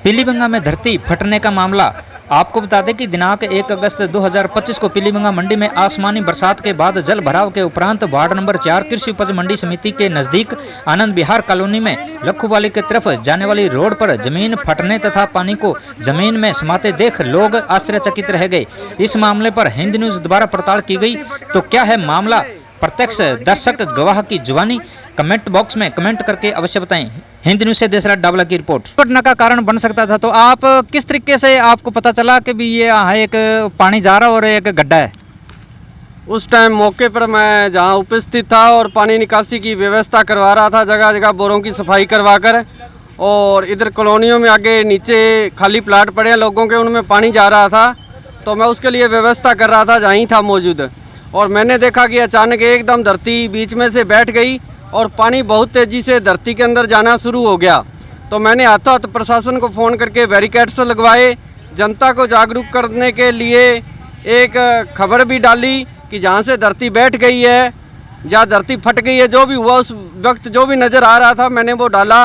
पीलीभंगा में धरती फटने का मामला। आपको बता दें कि दिनांक 1 अगस्त 2025 को पीलीभंगा मंडी में आसमानी बरसात के बाद जल भराव के उपरांत वार्ड नंबर 4 कृषि उपज मंडी समिति के नजदीक आनंद विहार कॉलोनी में लखुवाली की तरफ जाने वाली रोड पर जमीन फटने तथा पानी को जमीन में समाते देख लोग आश्चर्यचकित रह गए। इस मामले पर हिंद न्यूज द्वारा पड़ताल की गई तो क्या है मामला, प्रत्यक्ष दर्शक गवाह की जुबानी, कमेंट बॉक्स में कमेंट करके अवश्य बताएं। हिंद न्यूज से देशराज डावला की रिपोर्ट। घटना का कारण बन सकता था, तो आप किस तरीके से आपको पता चला कि भी ये यहाँ एक पानी जा रहा और एक गड्ढा है? उस टाइम मौके पर मैं जहाँ उपस्थित था और पानी निकासी की व्यवस्था करवा रहा था, जगह जगह बोरों की सफाई करवाकर, और इधर कॉलोनियों में आगे नीचे खाली प्लाट पड़े हैं लोगों के, उनमें पानी जा रहा था, तो मैं उसके लिए व्यवस्था कर रहा था, जहाँ ही था मौजूद। और मैंने देखा कि अचानक एकदम धरती बीच में से बैठ गई और पानी बहुत तेज़ी से धरती के अंदर जाना शुरू हो गया। तो मैंने हाथों हाथ प्रशासन को फ़ोन करके बैरिकेड्स लगवाए, जनता को जागरूक करने के लिए एक खबर भी डाली कि जहाँ से धरती बैठ गई है या धरती फट गई है, जो भी हुआ उस वक्त जो भी नज़र आ रहा था मैंने वो डाला।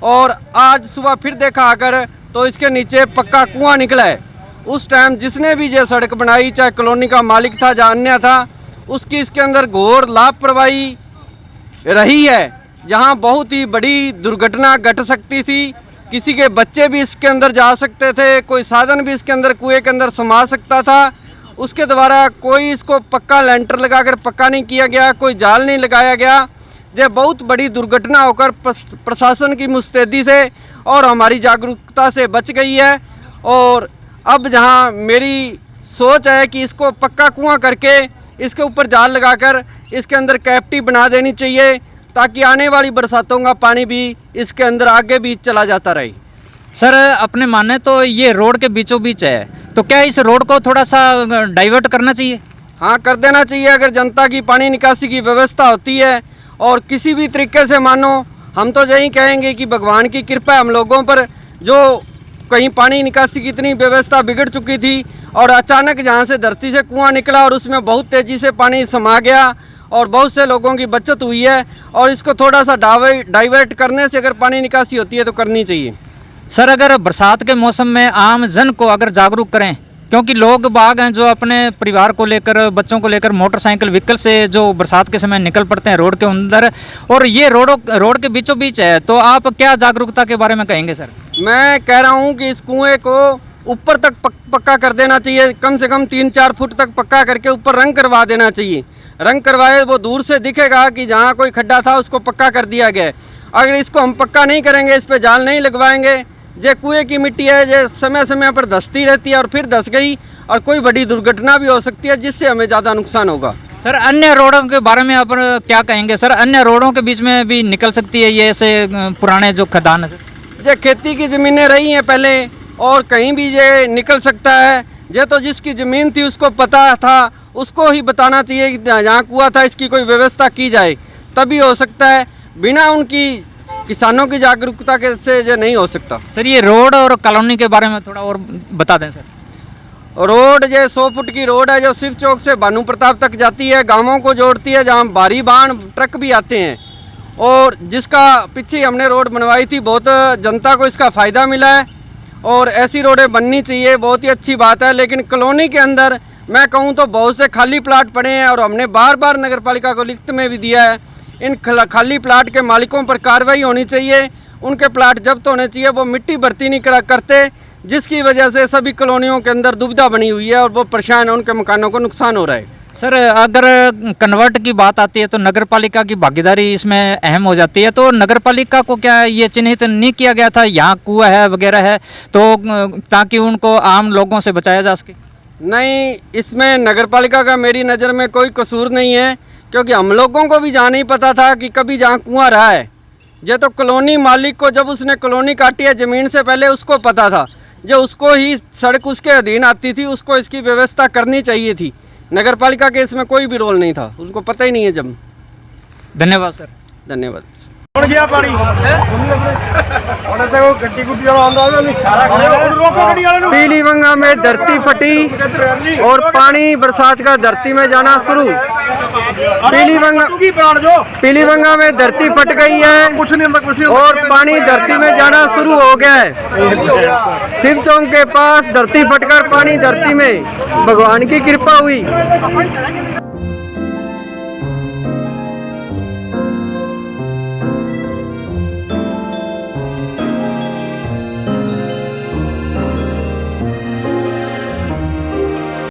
और आज सुबह फिर देखा आकर तो इसके नीचे पक्का कुआं निकला है। उस टाइम जिसने भी ये सड़क बनाई, चाहे कॉलोनी का मालिक था या अन्य था, उसकी इसके अंदर घोर लापरवाही रही है, जहां बहुत ही बड़ी दुर्घटना घट सकती थी। किसी के बच्चे भी इसके अंदर जा सकते थे, कोई साधन भी इसके अंदर कुएं के अंदर समा सकता था। उसके द्वारा कोई इसको पक्का लेंटर लगाकर पक्का नहीं किया गया, कोई जाल नहीं लगाया गया। ये बहुत बड़ी दुर्घटना होकर प्रशासन की मुस्तैदी से और हमारी जागरूकता से बच गई है। और अब जहां मेरी सोच है कि इसको पक्का कुआं करके इसके ऊपर जाल लगाकर इसके अंदर कैविटी बना देनी चाहिए, ताकि आने वाली बरसातों का पानी भी इसके अंदर आगे भी चला जाता रहे। सर, अपने माने तो ये रोड के बीचों बीच है, तो क्या इस रोड को थोड़ा सा डाइवर्ट करना चाहिए? हाँ, कर देना चाहिए। अगर जनता की पानी निकासी की व्यवस्था होती है और किसी भी तरीके से मानो, हम तो यही कहेंगे कि भगवान की कृपा है हम लोगों पर, जो कहीं पानी निकासी की इतनी व्यवस्था बिगड़ चुकी थी और अचानक जहाँ से धरती से कुआं निकला और उसमें बहुत तेज़ी से पानी समा गया और बहुत से लोगों की बचत हुई है। और इसको थोड़ा सा डाइवर्ट करने से अगर पानी निकासी होती है तो करनी चाहिए। सर, अगर बरसात के मौसम में आम जन को अगर जागरूक करें, क्योंकि लोग बाग हैं जो अपने परिवार को लेकर, बच्चों को लेकर मोटरसाइकिल व्हीकल से जो बरसात के समय निकल पड़ते हैं रोड के अंदर, और ये रोड के बीचों बीच है, तो आप क्या जागरूकता के बारे में कहेंगे? सर, मैं कह रहा हूँ कि इस कुएं को ऊपर तक पक्का कर देना चाहिए, कम से कम 3-4 फुट तक पक्का करके ऊपर रंग करवा देना चाहिए। रंग करवाए वो दूर से दिखेगा कि जहाँ कोई खड्डा था उसको पक्का कर दिया गया। अगर इसको हम पक्का नहीं करेंगे, इस पे जाल नहीं लगवाएंगे, ये कुएं की मिट्टी है, ये समय समय पर धंसती रहती है और फिर धंस गई और कोई बड़ी दुर्घटना भी हो सकती है, जिससे हमें ज़्यादा नुकसान होगा। सर, अन्य रोडों के बारे में आप क्या कहेंगे? सर, अन्य रोडों के बीच में भी निकल सकती है ये ऐसे पुराने जो खदान है? ये खेती की ज़मीनें रही हैं पहले, और कहीं भी ये निकल सकता है। ये तो जिसकी ज़मीन थी उसको पता था, उसको ही बताना चाहिए कि जहाँ कुआं था इसकी कोई व्यवस्था की जाए, तभी हो सकता है। बिना उनकी किसानों की जागरूकता के से ये नहीं हो सकता। सर, ये रोड और कॉलोनी के बारे में थोड़ा और बता दें। सर, रोड ये 100 फुट की रोड है, जो शिव चौक से भानु प्रताप तक जाती है, गाँवों को जोड़ती है, जहाँ भारी वाहन ट्रक भी आते हैं। और जिसका पीछे हमने रोड बनवाई थी, बहुत जनता को इसका फ़ायदा मिला है और ऐसी रोडें बननी चाहिए, बहुत ही अच्छी बात है। लेकिन कॉलोनी के अंदर मैं कहूँ तो बहुत से खाली प्लाट पड़े हैं और हमने बार बार नगर पालिका को लिखित में भी दिया है। इन खाली प्लाट के मालिकों पर कार्रवाई होनी चाहिए, उनके प्लाट जब्त होने चाहिए। वो मिट्टी भर्ती नहीं करते, जिसकी वजह से सभी कॉलोनियों के अंदर दुविधा बनी हुई है और वो परेशान है, उनके मकानों को नुकसान हो रहा है। सर, अगर कन्वर्ट की बात आती है तो नगर पालिका की भागीदारी इसमें अहम हो जाती है, तो नगर पालिका को क्या ये चिन्हित नहीं किया गया था यहाँ कुआं है वगैरह है, तो ताकि उनको आम लोगों से बचाया जा सके? नहीं, इसमें नगर पालिका का मेरी नज़र में कोई कसूर नहीं है, क्योंकि हम लोगों को भी जहाँ नहीं पता था कि कभी जहाँ कुआं रहा है। ये तो कॉलोनी मालिक को, जब उसने कॉलोनी काटी है ज़मीन से पहले, उसको पता था, जो उसको ही सड़क उसके अधीन आती थी, उसको इसकी व्यवस्था करनी चाहिए थी। नगर पालिका के इसमें कोई भी रोल नहीं था, उनको पता ही नहीं है जब। धन्यवाद सर। धन्यवाद। ਹੁਣ ਗਿਆ ਪਾਣੀ ਹੁਣ ਤੇ ਉਹ ਗੱਡੀ ਗੁੱਡੀ ਵਾਲਾ ਆਉਂਦਾ ਉਹਨੂੰ ਇਸ਼ਾਰਾ ਕਰਿਆ ਰੋਕੋ ਗੱਡੀ ਵਾਲੇ ਨੂੰ। पीलीबंगा में धरती फटी और पानी बरसात का धरती में जाना शुरू। पीलीबंगा में धरती फट गई है और पानी धरती में जाना शुरू हो गया है। शिव चौक के पास धरती फटकर पानी धरती में, भगवान की कृपा हुई।